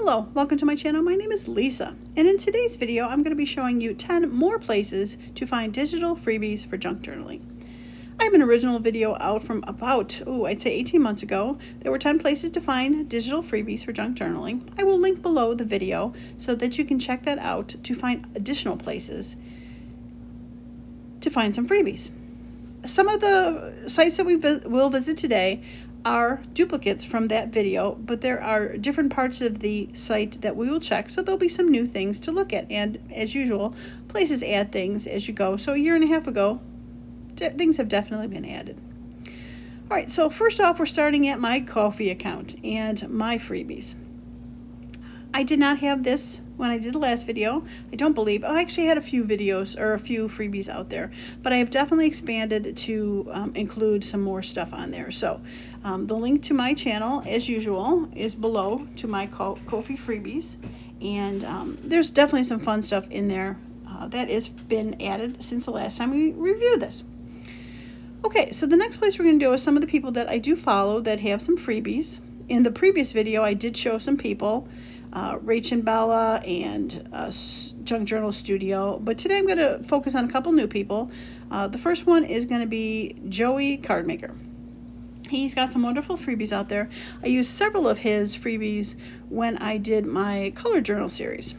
Hello, welcome to my channel. My name is Lisa, and in today's video I'm going to be showing you 10 more places to find digital freebies for junk journaling. I have an original video out from about, I'd say 18 months ago. There were 10 places to find digital freebies for junk journaling. I will link below the video so that you can check that out to find additional places to find some freebies. Some of the sites that we will visit today are duplicates from that video, but there are different parts of the site that we will check, so there'll be some new things to look at. And as usual, places add things as you go. So a year and a half ago, things have definitely been added. All right, so first off, we're starting at my Ko-fi account and my freebies. I did not have this when I did the last video. I don't believe. I actually had a few videos or a few freebies out there, but I have definitely expanded to include some more stuff on there. So the link to my channel, as usual, is below to my Ko-fi freebies, and there's definitely some fun stuff in there that has been added since the last time we reviewed this. Okay, so the next place we're going to do is some of the people that I do follow that have some freebies. In the previous video, I did show some people, Rach and Bella and Junk Journal Studio, but today I'm going to focus on a couple new people. The first one is going to be Joey Cardmaker. He's got some wonderful freebies out there. I used several of his freebies when I did my color journal series.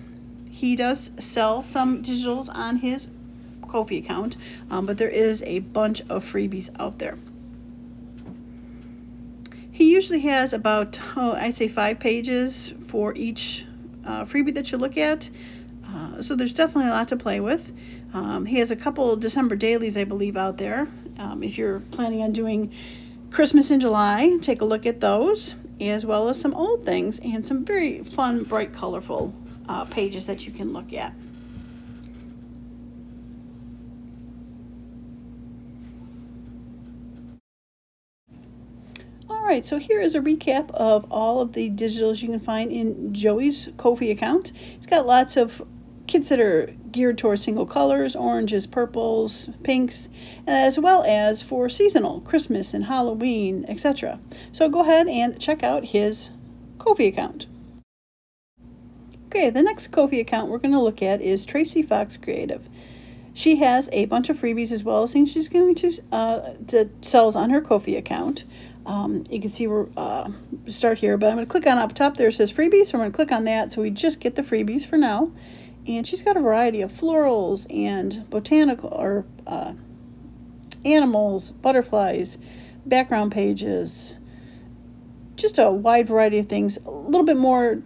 He does sell some digitals on his Ko-fi account, but there is a bunch of freebies out there. He usually has about, I'd say 5 pages for each freebie that you look at. So there's definitely a lot to play with. He has a couple December dailies, I believe, out there. If you're planning on doing Christmas in July, take a look at those, as well as some old things and some very fun, bright, colorful pages that you can look at. Alright, so here is a recap of all of the digitals you can find in Joey's Ko-fi account. He's got lots of kits that are geared towards single colors, oranges, purples, pinks, as well as for seasonal, Christmas and Halloween, etc. So go ahead and check out his Ko-fi account. Okay, the next Ko-fi account we're going to look at is Tracy Fox Creative. She has a bunch of freebies as well as things she's going to that sells on her Ko-fi account. You can see we're start here, but I'm going to click on up top there. It says freebies, so I'm going to click on that so we just get the freebies for now. And she's got a variety of florals and botanical or animals, butterflies, background pages, just a wide variety of things. A little bit more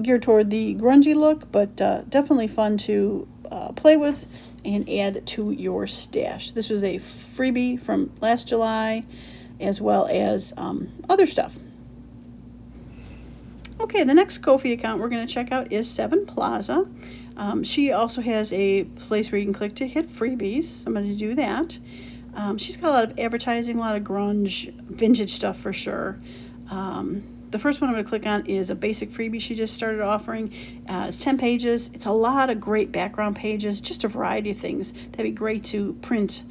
geared toward the grungy look, but definitely fun to play with and add to your stash. This was a freebie from last July, as well as other stuff. Okay, the next Ko-fi account we're going to check out is Plaza. She also has a place where you can click to hit freebies. I'm going to do that. She's got a lot of advertising, a lot of grunge, vintage stuff for sure. The first one I'm going to click on is a basic freebie she just started offering. It's 10 pages. It's a lot of great background pages, just a variety of things. That'd be great to print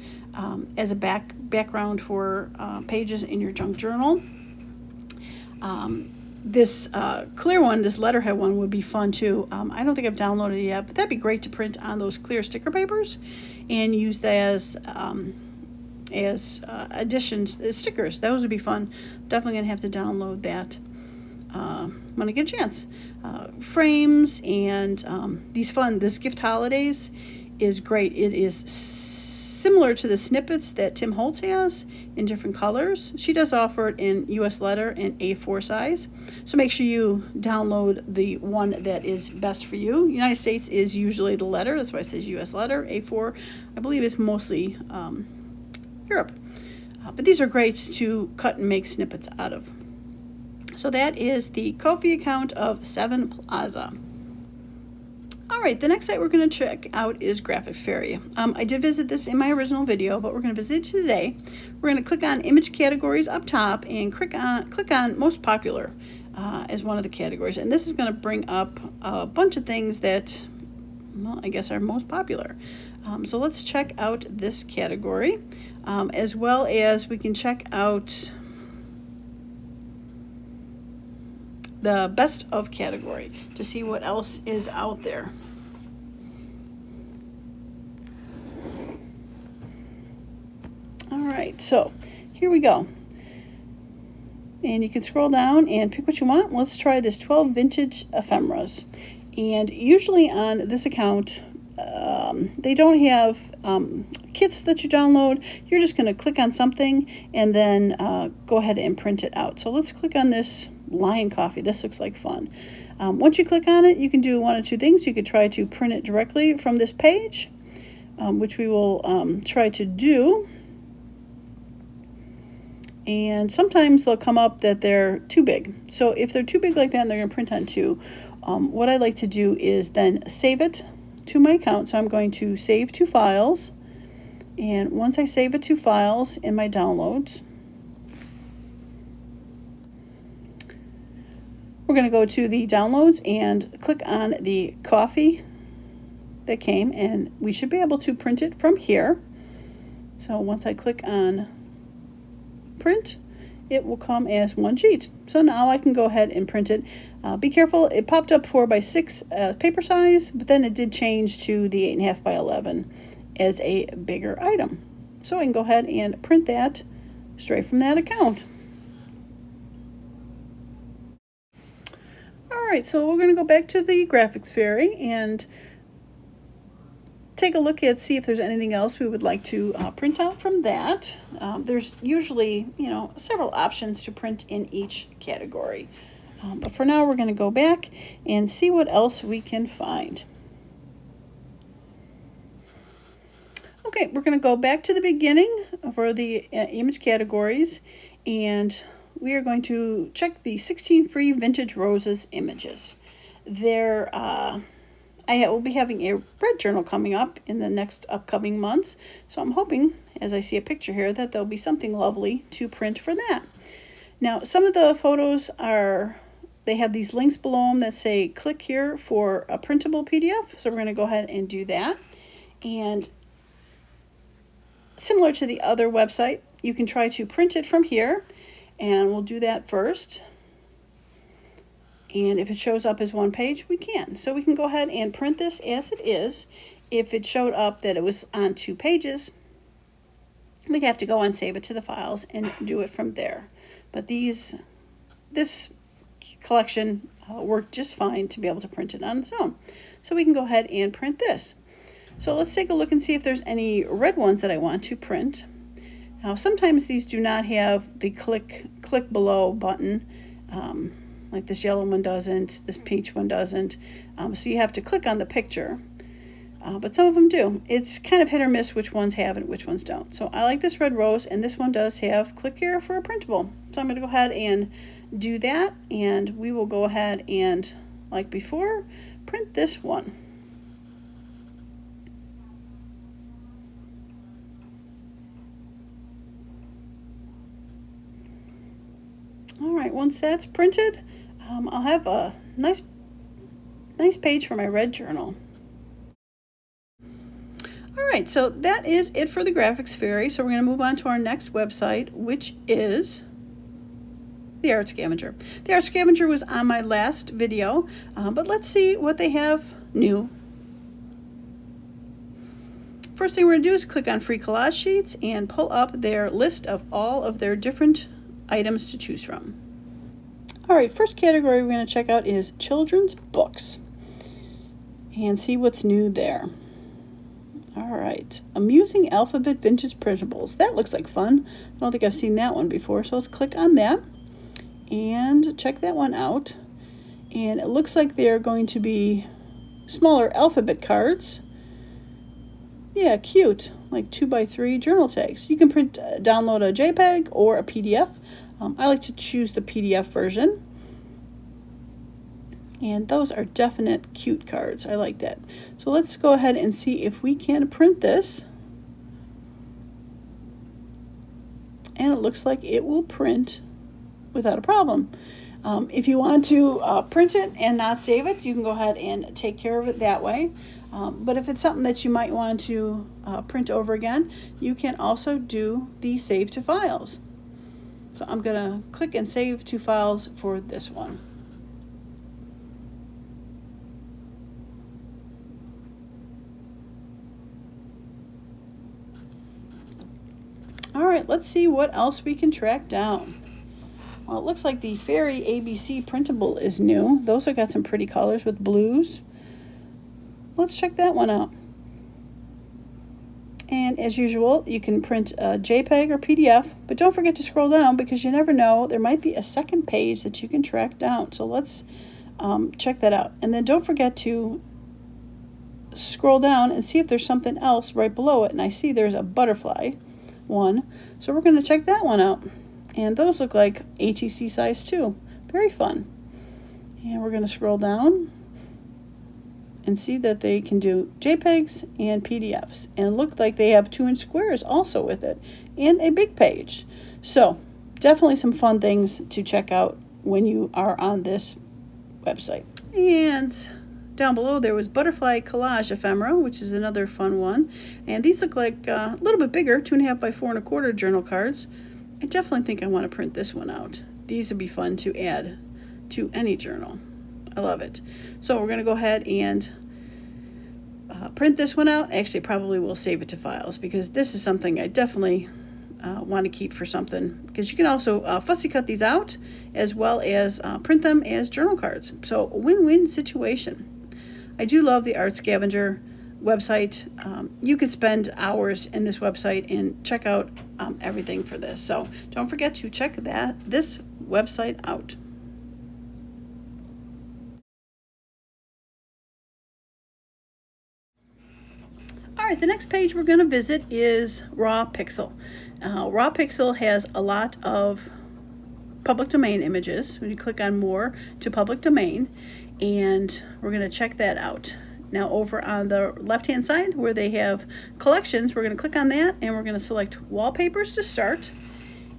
as a background for pages in your junk journal. This clear one, this letterhead one, would be fun too. I don't think I've downloaded it yet, but that'd be great to print on those clear sticker papers and use that as additions, stickers. Those would be fun. Definitely gonna have to download that when I get a chance. Frames and this gift holidays is great. It is similar to the snippets that Tim Holtz has in different colors. She does offer it in US letter and A4 size. So make sure you download the one that is best for you. United States is usually the letter. That's why it says US letter. A4, I believe, is mostly Europe. But these are great to cut and make snippets out of. So that is the Ko-fi account of Plaza. Alright, the next site we're going to check out is Graphics Fairy. I did visit this in my original video, but we're going to visit it today. We're going to click on image categories up top and click on most popular as one of the categories. And this is going to bring up a bunch of things that, well, I guess are most popular. So let's check out this category, as well as we can check out the best of category to see what else is out there. All right, so here we go. And you can scroll down and pick what you want. Let's try this 12 vintage ephemeras. And usually on this account, they don't have kits that you download. You're just going to click on something and then go ahead and print it out. So let's click on this Lion Coffee. This looks like fun. Once you click on it, you can do one of two things. You could try to print it directly from this page, which we will try to do. And sometimes they'll come up that they're too big. So if they're too big like that and they're going to print on two, what I like to do is then save it to my account. So I'm going to save to files. And once I save it to files in my downloads, we're going to go to the downloads and click on the coffee that came, and we should be able to print it from here. So once I click on print, it will come as one sheet. So now I can go ahead and print it. Be careful, it popped up 4x6 paper size, but then it did change to the 8.5 by 11 as a bigger item. So I can go ahead and print that straight from that account. All right, so we're going to go back to the Graphics Fairy and take a look at, see if there's anything else we would like to print out from that. There's usually, several options to print in each category. But for now, we're going to go back and see what else we can find. Okay, we're going to go back to the beginning for the image categories, and we are going to check the 16 free vintage roses images. I will be having a red journal coming up in the next upcoming months, so I'm hoping, as I see a picture here, that there'll be something lovely to print for that. Now, some of the photos they have these links below them that say click here for a printable PDF, so we're going to go ahead and do that. And similar to the other website, you can try to print it from here, and we'll do that first. And if it shows up as one page, we can. So we can go ahead and print this as it is. If it showed up that it was on 2 pages, we'd have to go and save it to the files and do it from there. But this collection worked just fine to be able to print it on its own. So we can go ahead and print this. So let's take a look and see if there's any red ones that I want to print. Now, sometimes these do not have the click below button. Like this yellow one doesn't, this peach one doesn't. So you have to click on the picture. But some of them do. It's kind of hit or miss which ones have and which ones don't. So I like this red rose, and this one does have click here for a printable. So I'm going to go ahead and do that, and we will go ahead and, like before, print this one. All right, once that's printed, I'll have a nice page for my red journal. All right, so that is it for the Graphics Fairy. So we're going to move on to our next website, which is the Art Scavenger. The Art Scavenger was on my last video, but let's see what they have new. First thing we're going to do is click on Free Collage Sheets and pull up their list of all of their different items to choose from. All right, first category we're going to check out is children's books and see what's new there. All right, amusing alphabet vintage printables. That looks like fun. I don't think I've seen that one before, so let's click on that and check that one out. And it looks like they're going to be smaller alphabet cards. Yeah, cute, like 2x3 journal tags. You can download a JPEG or a PDF. I like to choose the PDF version. And those are definite cute cards. I like that. So let's go ahead and see if we can print this. And it looks like it will print without a problem. If you want to print it and not save it, you can go ahead and take care of it that way. But if it's something that you might want to print over again, you can also do the save to files. So I'm going to click and save to files for this one. right, let's see what else we can track down. Well, it looks like the Fairy ABC printable is new. Those have got some pretty colors with blues. Let's check that one out. And as usual, you can print a JPEG or PDF, but don't forget to scroll down because you never know, there might be a second page that you can track down. So let's check that out. And then don't forget to scroll down and see if there's something else right below it. And I see there's a butterfly one. So we're going to check that one out. And those look like ATC size too. Very fun. And we're going to scroll down and see that they can do JPEGs and PDFs. And look like they have 2-inch squares also with it. And a big page. So definitely some fun things to check out when you are on this website. And down below there was Butterfly Collage Ephemera, which is another fun one. And these look like a little bit bigger, 2.5 by 4 1/4 journal cards. I definitely think I want to print this one out. These would be fun to add to any journal. I love it. So we're going to go ahead and print this one out. Actually, probably will save it to files because this is something I definitely want to keep for something. Because you can also fussy cut these out as well as print them as journal cards. So a win-win situation. I do love the Art Scavenger website. You could spend hours in this website and check out everything for this. So don't forget to check this website out. All right, the next page we're going to visit is Rawpixel. Rawpixel has a lot of public domain images. When you click on more to public domain, and we're going to check that out. Now over on the left hand side where they have collections, we're going to click on that and we're going to select wallpapers to start.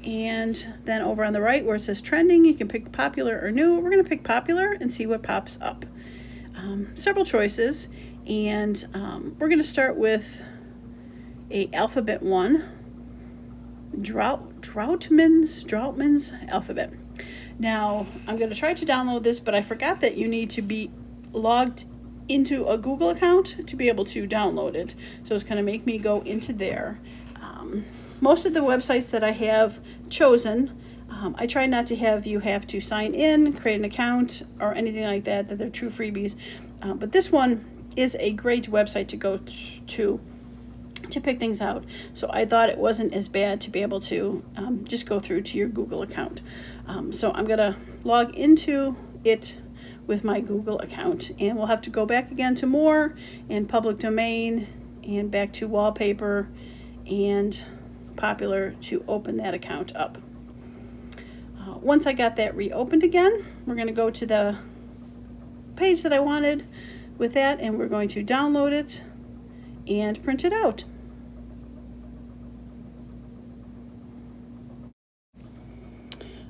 And then over on the right where it says trending, you can pick popular or new. We're going to pick popular and see what pops up. Several choices, and we're going to start with a alphabet one, Droutman's alphabet. Now I'm going to try to download this, but I forgot that you need to be logged into a Google account to be able to download it. So it's going to make me go into there. Most of the websites that I have chosen, I try not to have you have to sign in, create an account, or anything like that, that they're true freebies. But this one is a great website to go to pick things out. So I thought it wasn't as bad to be able to just go through to your Google account. So I'm going to log into it with my Google account, and we'll have to go back again to more and public domain and back to wallpaper and popular to open that account up. Once I got that reopened again, we're going to go to the page that I wanted with that, and we're going to download it and print it out.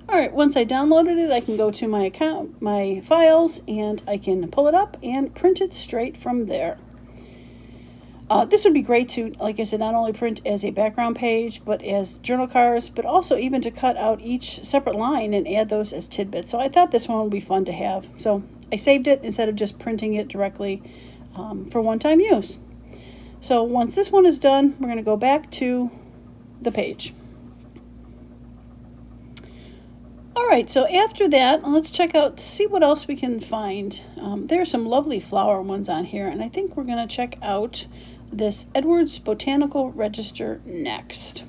All right, once I downloaded it, I can go to my account, my files, and I can pull it up and print it straight from there. This would be great to, like I said, not only print as a background page, but as journal cards, but also even to cut out each separate line and add those as tidbits. So I thought this one would be fun to have. So I saved it instead of just printing it directly for one-time use. So once this one is done, we're going to go back to the page. All right, so after that, let's check out, see what else we can find. There are some lovely flower ones on here, and I think we're going to check out this Edwards Botanical Register next.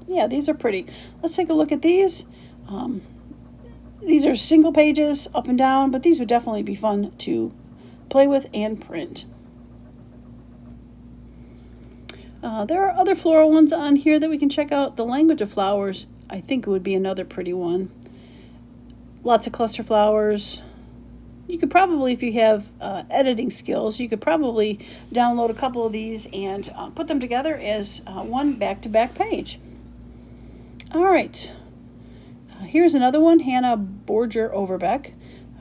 Yeah, these are pretty. Let's take a look at these. These are single pages up and down, but these would definitely be fun to play with and print. There are other floral ones on here that we can check out. The Language of Flowers, I think, would be another pretty one. Lots of cluster flowers. You could probably, if you have editing skills, you could probably download a couple of these and put them together as one back-to-back page. All right. Here's another one, Hannah Borger Overbeck.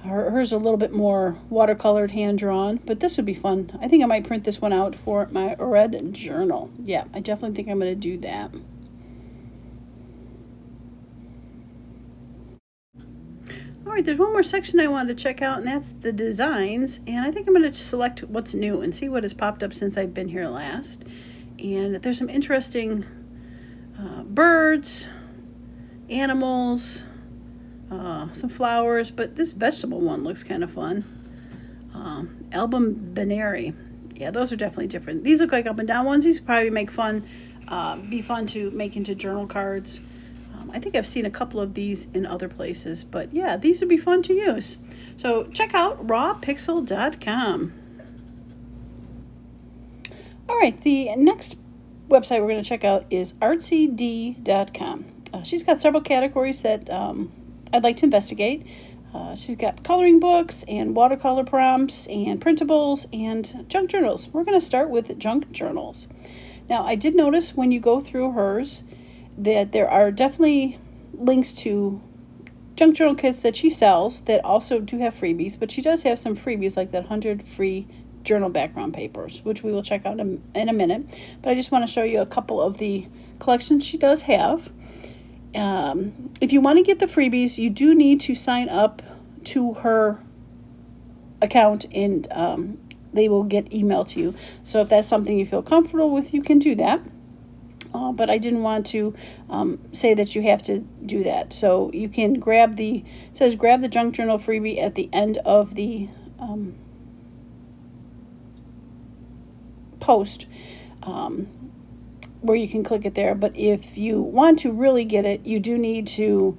Hers a little bit more watercolored, hand-drawn, but this would be fun. I think I might print this one out for my red journal. Yeah, I definitely think I'm going to do that. All right, there's one more section I wanted to check out, and that's the designs. And I think I'm going to select what's new and see what has popped up since I've been here last. And there's some interesting birds, animals, some flowers, but this vegetable one looks kind of fun. Album binary. Yeah, those are definitely different. These look like up and down ones. These probably be fun to make into journal cards. I think I've seen a couple of these in other places, but yeah, these would be fun to use. So check out rawpixel.com. All right, the next website we're going to check out is artsydee.com. She's got several categories that I'd like to investigate. She's got coloring books and watercolor prompts and printables and junk journals. We're going to start with junk journals. Now, I did notice when you go through hers that there are definitely links to junk journal kits that she sells that also do have freebies, but she does have some freebies like that 100 free journal background papers, which we will check out in a minute. But I just want to show you a couple of the collections she does have. If you want to get the freebies, you do need to sign up to her account, and they will get emailed to you. So if that's something you feel comfortable with, you can do that. But I didn't want to say that you have to do that. So you can grab it says grab the junk journal freebie at the end of the post, where you can click it there. But if you want to really get it, you do need to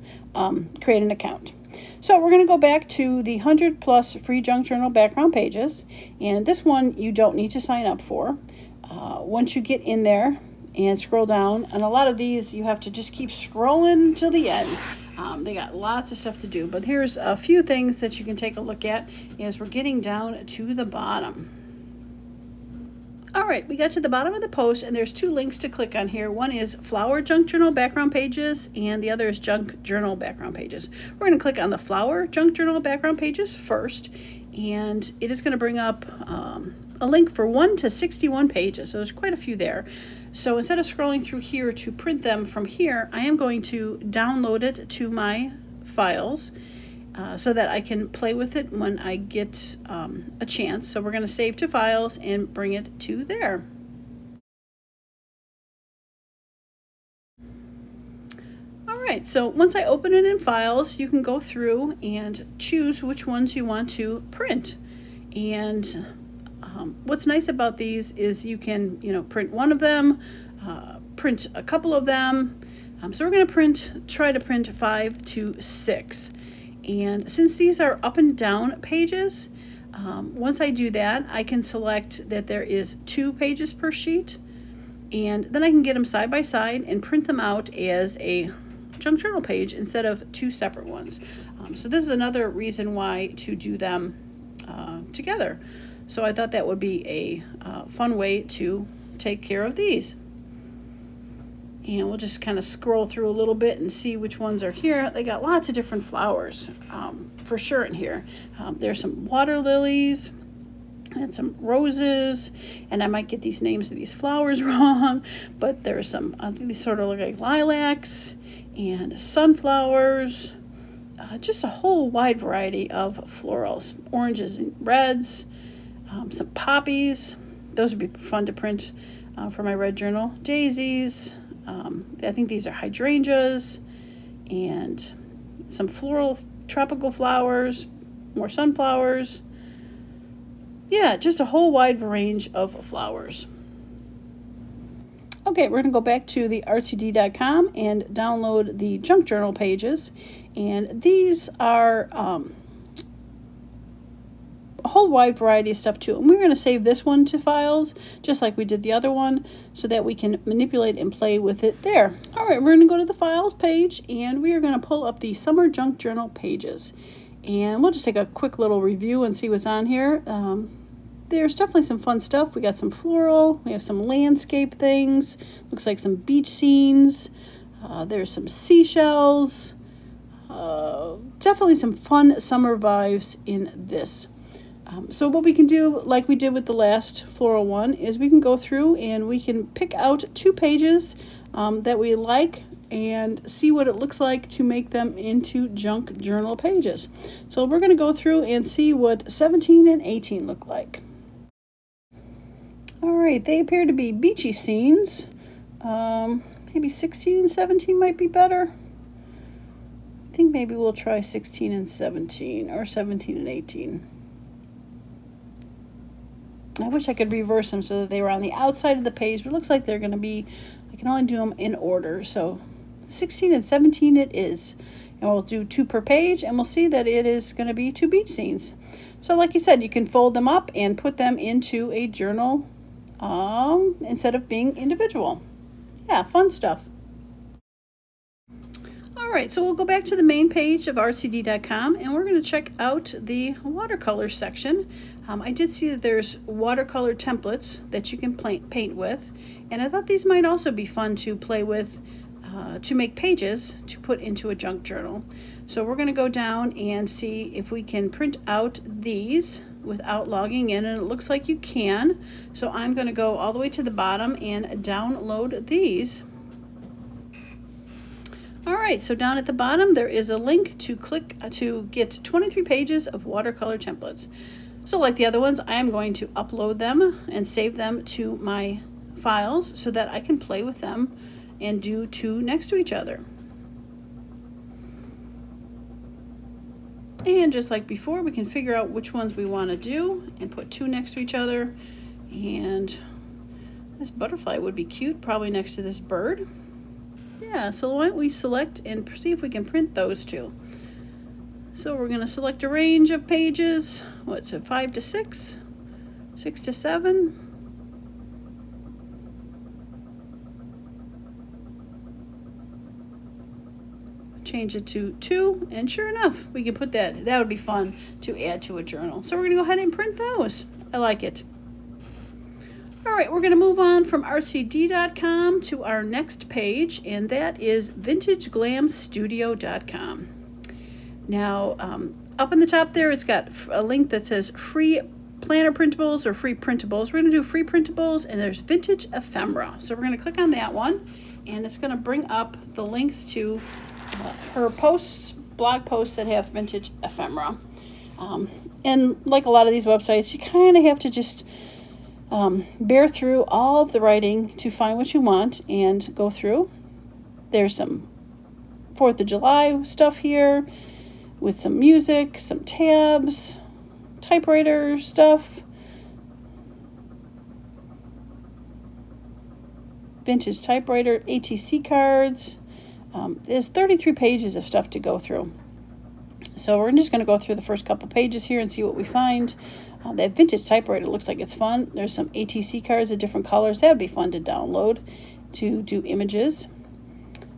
create an account. So we're going to go back to the 100 plus free junk journal background pages, and this one you don't need to sign up for. Once you get in there and scroll down, and a lot of these you have to just keep scrolling till the end. They got lots of stuff to do, but here's a few things that you can take a look at as we're getting down to the bottom. All right, we got to the bottom of the post, and there's two links to click on here. One is flower junk journal background pages, and the other is junk journal background pages. We're going to click on the flower junk journal background pages first, and it is going to bring up a link for 1 to 61 pages. So there's quite a few there. So instead of scrolling through here to print them from here, I am going to download it to my files so that I can play with it when I get a chance. So we're going to save to files and bring it to there. All right, so once I open it in files, you can go through and choose which ones you want to print. And what's nice about these is you can, print one of them, print a couple of them. So we're going to try to print 5 to 6. And since these are up and down pages, once I do that, I can select that there is 2 pages per sheet, and then I can get them side by side and print them out as a junk journal page instead of 2 separate ones. So this is another reason why to do them together. So I thought that would be a fun way to take care of these. And we'll just kind of scroll through a little bit and see which ones are here. They got lots of different flowers for sure in here. There's some water lilies and some roses, and I might get these names of these flowers wrong, but there's some, I think these sort of look like lilacs and sunflowers, just a whole wide variety of florals, oranges and reds, some poppies. Those would be fun to print for my red journal. Daisies. I think these are hydrangeas, and some floral tropical flowers, more sunflowers. Yeah, just a whole wide range of flowers. Okay, we're going to go back to the artsydee.com and download the junk journal pages, and these are a whole wide variety of stuff too. And we're going to save this one to files, just like we did the other one, so that we can manipulate and play with it there. All right, we're going to go to the files page, and we are going to pull up the summer junk journal pages. And we'll just take a quick little review and see what's on here. There's definitely some fun stuff. We got some floral, we have some landscape things, looks like some beach scenes, there's some seashells, definitely some fun summer vibes in this. So what we can do, like we did with the last floral one, is we can go through and we can pick out 2 pages that we like and see what it looks like to make them into junk journal pages. So we're going to go through and see what 17 and 18 look like. All right, they appear to be beachy scenes. maybe 16 and 17 might be better. I think maybe we'll try 16 and 17 or 17 and 18. I wish I could reverse them so that they were on the outside of the page, but it looks like they're going to be, I can only do them in order. So 16 and 17 it is. And we'll do 2 per page, and we'll see that it is going to be 2 beach scenes. So like you said, you can fold them up and put them into a journal instead of being individual. Yeah, fun stuff. Alright, so we'll go back to the main page of artsydee.com, and we're going to check out the watercolor section. I did see that there's watercolor templates that you can paint with, and I thought these might also be fun to play with to make pages to put into a junk journal. So we're going to go down and see if we can print out these without logging in, and it looks like you can. So I'm going to go all the way to the bottom and download these. Alright, so down at the bottom there is a link to click to get 23 pages of watercolor templates. So like the other ones, I am going to upload them and save them to my files so that I can play with them and do 2 next to each other. And just like before, we can figure out which ones we want to do and put 2 next to each other. And this butterfly would be cute, probably next to this bird. Yeah, so why don't we select and see if we can print those 2. So we're going to select a range of pages. What's it, 5 to 6, 6 to 7. Change it to 2, and sure enough, we can put that. That would be fun to add to a journal. So we're going to go ahead and print those. I like it. Alright, we're going to move on from artsydee.com to our next page, and that is vintageglamstudio.com. Now, up in the top there, it's got a link that says free planner printables or free printables. We're going to do free printables, and there's vintage ephemera. So we're going to click on that one, and it's going to bring up the links to her posts, blog posts that have vintage ephemera. And like a lot of these websites, you kind of have to just bear through all of the writing to find what you want and go through. There's some 4th of July stuff here with some music, some tabs, typewriter stuff, vintage typewriter, ATC cards. There's 33 pages of stuff to go through. So we're just going to go through the first couple pages here and see what we find. That vintage typewriter looks like it's fun. There's some ATC cards of different colors. That would be fun to download to do images.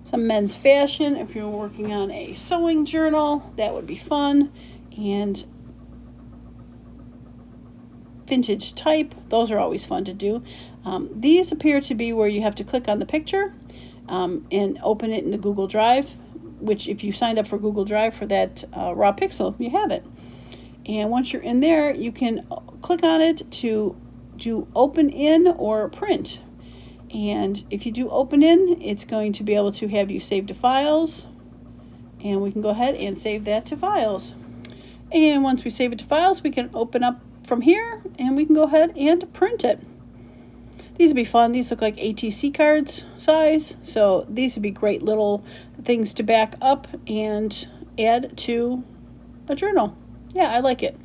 Some men's fashion. If you're working on a sewing journal, that would be fun. And vintage type. Those are always fun to do. These appear to be where you have to click on the picture and open it in the Google Drive, which if you signed up for Google Drive for that Rawpixel, you have it. And once you're in there, you can click on it to do open in or print. And if you do open in, it's going to be able to have you save to files. And we can go ahead and save that to files. And once we save it to files, we can open up from here and we can go ahead and print it. These would be fun. These look like ATC cards size. So these would be great little things to back up and add to a journal. Yeah, I like it.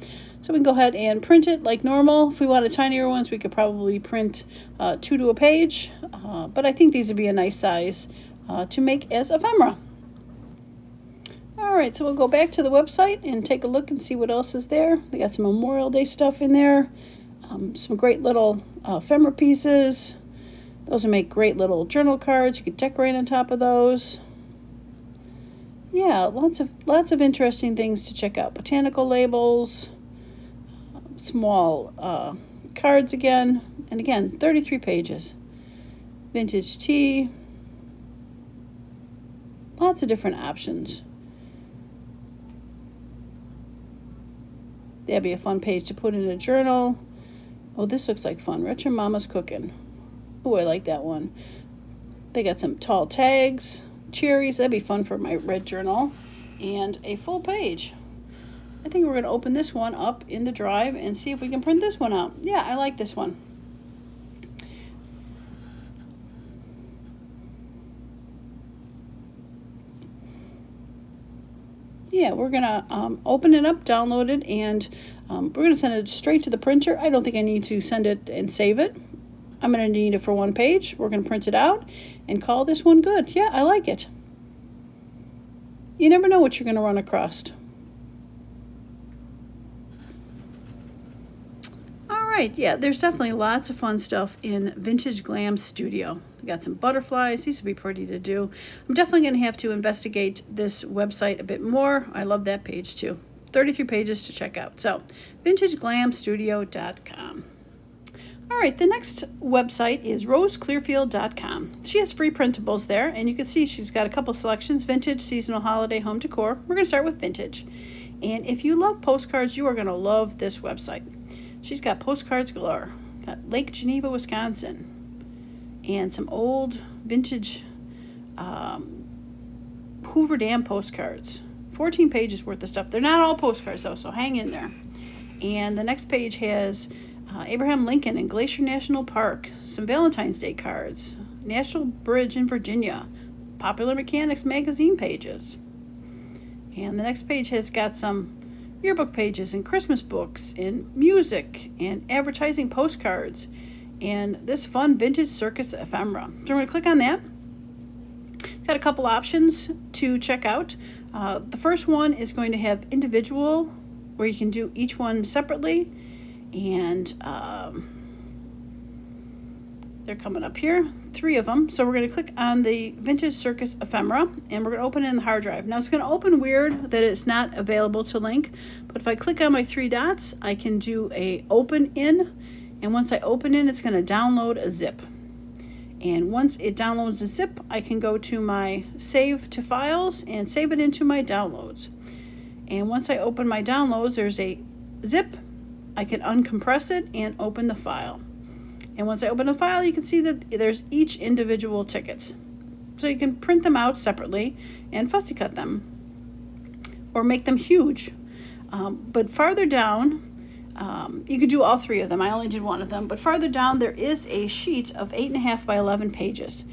So we can go ahead and print it like normal. If we wanted tinier ones, we could probably print 2 to a page. But I think these would be a nice size to make as ephemera. Alright, so we'll go back to the website and take a look and see what else is there. They got some Memorial Day stuff in there. Some great little ephemera pieces. Those would make great little journal cards. You could decorate on top of those. Yeah, lots of interesting things to check out. Botanical labels, small cards again, and again, 33 pages. Vintage tea. Lots of different options. That'd be a fun page to put in a journal. Oh, this looks like fun. Retro Mama's Cooking. Oh, I like that one. They got some tall tags. Cherries, that'd be fun for my red journal, and a full page. I think we're going to open this one up in the drive and see if we can print this one out. Yeah, I like this one. yeah, we're gonna open it up, download it, and we're gonna send it straight to the printer. I don't think I need to send it and save it. I'm gonna need it for one page. We're gonna print it out and call this one good. Yeah, I like it. You never know what you're gonna run across. Right, yeah, there's definitely lots of fun stuff in Vintage Glam Studio. We got some butterflies. These would be pretty to do. I'm definitely going to have to investigate this website a bit more. I love that page too. 33 pages to check out. So, vintageglamstudio.com. All right, the next website is roseclearfield.com. She has free printables there, and you can see she's got a couple selections: vintage, seasonal, holiday, home decor. We're going to start with vintage. And if you love postcards, you are going to love this website. She's got postcards galore. Got Lake Geneva, Wisconsin, and some old vintage Hoover Dam postcards. 14 pages worth of stuff. They're not all postcards though, so hang in there. And the next page has Abraham Lincoln and Glacier National Park, some Valentine's Day cards, National Bridge in Virginia, Popular Mechanics magazine pages. And the next page has got some yearbook pages and Christmas books and music and advertising postcards and this fun vintage circus ephemera. So we're going to click on that. It's got a couple options to check out. The first one is going to have individual, where you can do each one separately, and they're coming up here, 3 of them. So we're going to click on the Vintage Circus Ephemera, and we're going to open it in the hard drive. Now it's going to open weird that it's not available to link, but if I click on my 3 dots, I can do a open in, and once I open in, it's going to download a zip. And once it downloads a zip, I can go to my save to files and save it into my downloads. And once I open my downloads, there's a zip. I can uncompress it and open the file. And once I open a file, you can see that there's each individual tickets. So you can print them out separately and fussy cut them or make them huge. But farther down, you could do all 3 of them. I only did 1 of them. But farther down, there is a sheet of 8.5 by 11 pages.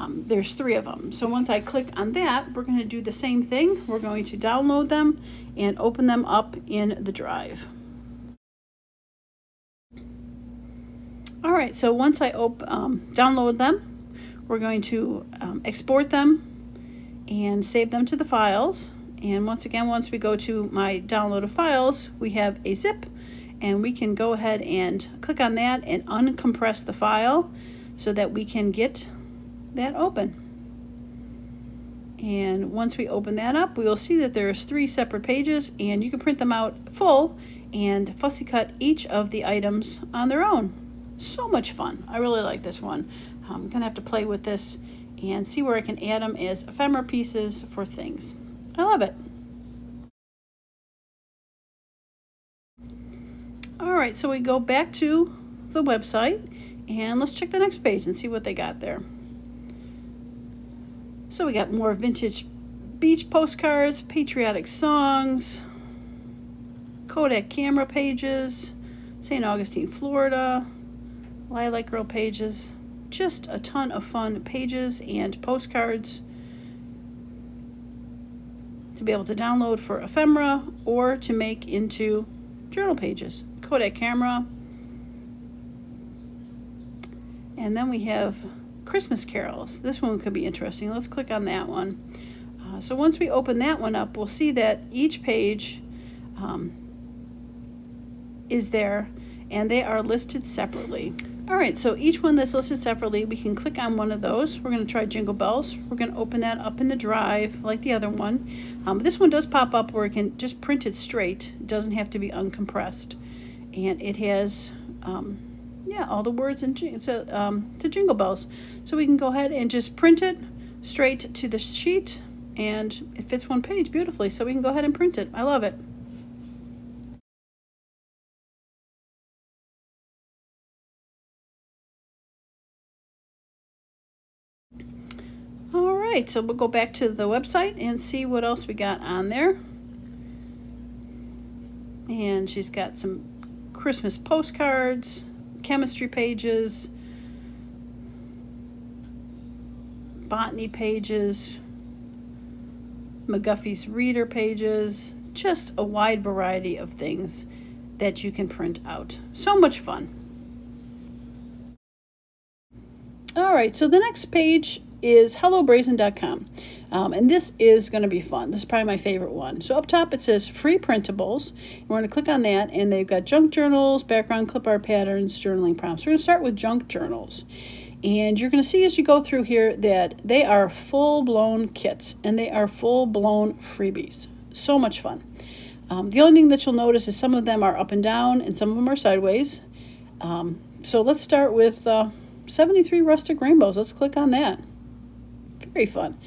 There's 3 of them. So once I click on that, we're going to do the same thing. We're going to download them and open them up in the drive. All right, so once I download them, we're going to export them and save them to the files. And once again, once we go to my downloaded files, we have a zip, and we can go ahead and click on that and uncompress the file so that we can get that open. And once we open that up, we will see that there's 3 separate pages, and you can print them out full and fussy cut each of the items on their own. So much fun. I really like this one. I'm gonna have to play with this and see where I can add them as ephemera pieces for things. I love it. All right, so we go back to the website and let's check the next page and see what they got there. So we got more vintage beach postcards, patriotic songs, Kodak camera pages, St. Augustine, Florida, Lilac Girl pages, just a ton of fun pages and postcards to be able to download for ephemera or to make into journal pages. Kodak camera. And then we have Christmas carols. This one could be interesting. Let's click on that one. So once we open that one up, we'll see that each page is there and they are listed separately. All right, so each one that's listed separately, we can click on one of those. We're going to try Jingle Bells. We're going to open that up in the drive like the other one. This one does pop up where it can just print it straight. It doesn't have to be uncompressed. And it has, yeah, all the words and to Jingle Bells. So we can go ahead and just print it straight to the sheet, and it fits one page beautifully. So we can go ahead and print it. I love it. All right, so we'll go back to the website and see what else we got on there. And she's got some Christmas postcards, chemistry pages, botany pages, McGuffey's Reader pages, just a wide variety of things that you can print out. So much fun. All right, so the next page is hellobrazen.com. And this is going to be fun. This is probably my favorite one. So up top it says free printables. We're going to click on that, and they've got junk journals, background clip art patterns, journaling prompts. We're going to start with junk journals. And you're going to see as you go through here that they are full-blown kits, and they are full-blown freebies. So much fun. The only thing that you'll notice is some of them are up and down, and some of them are sideways. So let's start with 73 rustic rainbows. Let's click on that. Very fun.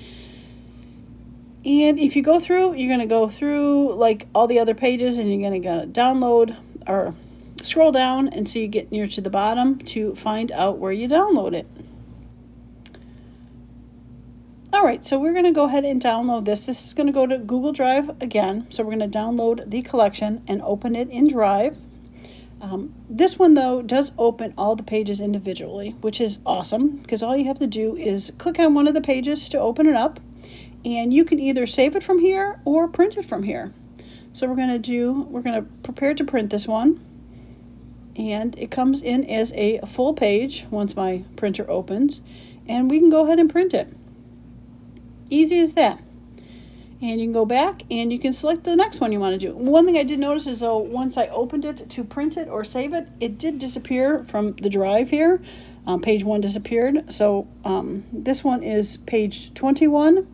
And if you go through, you're going to go through like all the other pages, and you're going to download or scroll down until you get near to the bottom to find out where you download it. All right, so we're going to go ahead and download this. This is going to go to Google Drive again. So we're going to download the collection and open it in Drive. This one, though, does open all the pages individually, which is awesome because all you have to do is click on one of the pages to open it up, and you can either save it from here or print it from here. So we're going to prepare to print this one, and it comes in as a full page once my printer opens, and we can go ahead and print it. Easy as that. And you can go back and you can select the next one you want to do. One thing I did notice is though once I opened it to print it or save it, it did disappear from the drive here. Page 1 disappeared. So this one is page 21.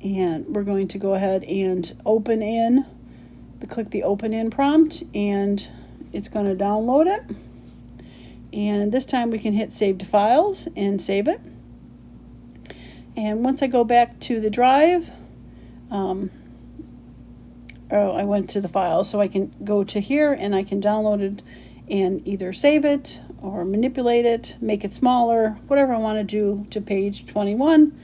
And we're going to go ahead and open in, click the open in prompt, and it's going to download it. And this time we can hit save to files and save it. And once I go back to the drive, I went to the file, so I can go to here and I can download it and either save it or manipulate it, make it smaller, whatever I want to do to page 21,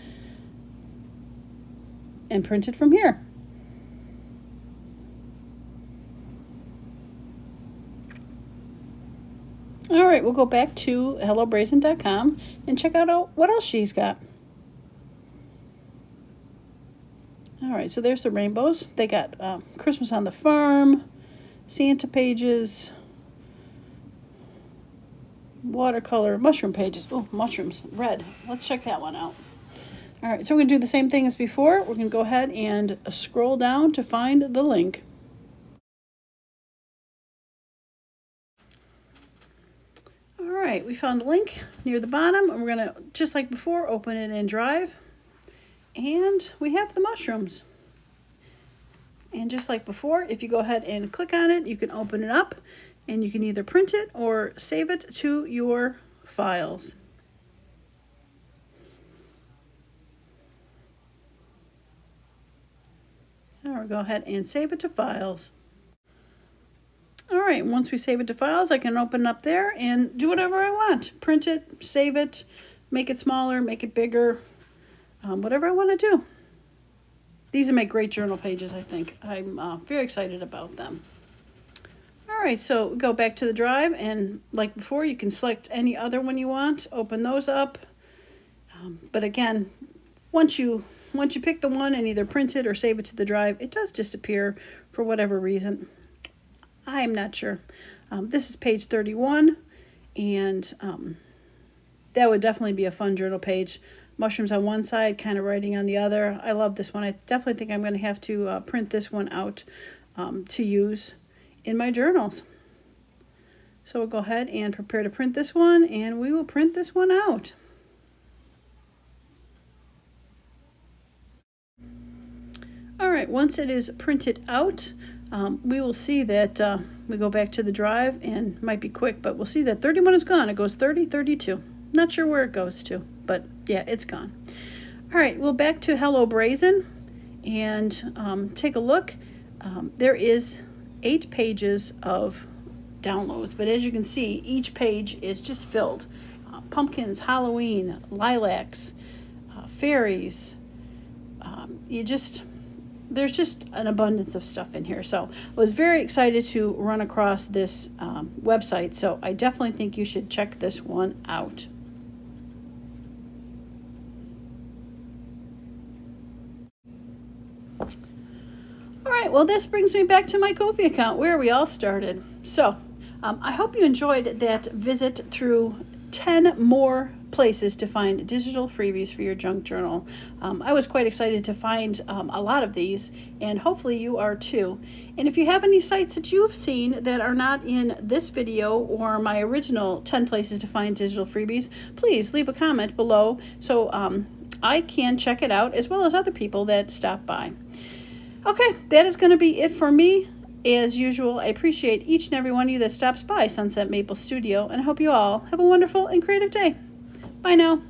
and print it from here. All right, we'll go back to hellobrazen.com and check out what else she's got. All right, so there's the rainbows. They got Christmas on the Farm, Santa pages, watercolor, mushroom pages. Oh, mushrooms, red. Let's check that one out. All right, so we're going to do the same thing as before. We're going to go ahead and scroll down to find the link. All right, we found the link near the bottom, and we're going to, just like before, open it in Drive. And we have the mushrooms. And just like before, if you go ahead and click on it, you can open it up, and you can either print it or save it to your files. Now we'll go ahead and save it to files. All right, once we save it to files, I can open it up there and do whatever I want. Print it, save it, make it smaller, make it bigger. Whatever I want to do. These would make great journal pages, I think. I'm very excited about them. All right, so go back to the drive, and like before, you can select any other one you want, open those up. But again, once you pick the one and either print it or save it to the drive, it does disappear for whatever reason. I'm not sure. This is page 31, and that would definitely be a fun journal page. Mushrooms on one side, kind of writing on the other. I love this one. I definitely think I'm going to have to print this one out to use in my journals. So we'll go ahead and prepare to print this one, and we will print this one out. All right, once it is printed out, we will see that we go back to the drive, and it might be quick, but we'll see that 31 is gone. It goes 30, 32. Not sure where it goes to, but yeah, it's gone. All right, well, back to Hello Brazen, and take a look. There is 8 pages of downloads, but as you can see, each page is just filled. Pumpkins, Halloween, lilacs, fairies. There's just an abundance of stuff in here. So I was very excited to run across this website, so I definitely think you should check this one out. right, well, this brings me back to my Ko-fi account where we all started. So I hope you enjoyed that visit through 10 more places to find digital freebies for your junk journal. I was quite excited to find a lot of these, and hopefully you are too. And if you have any sites that you've seen that are not in this video or my original 10 places to find digital freebies, please leave a comment below so I can check it out, as well as other people that stop by. Okay, that is going to be it for me. As usual, I appreciate each and every one of you that stops by Sunset Maple Studio, and I hope you all have a wonderful and creative day. Bye now.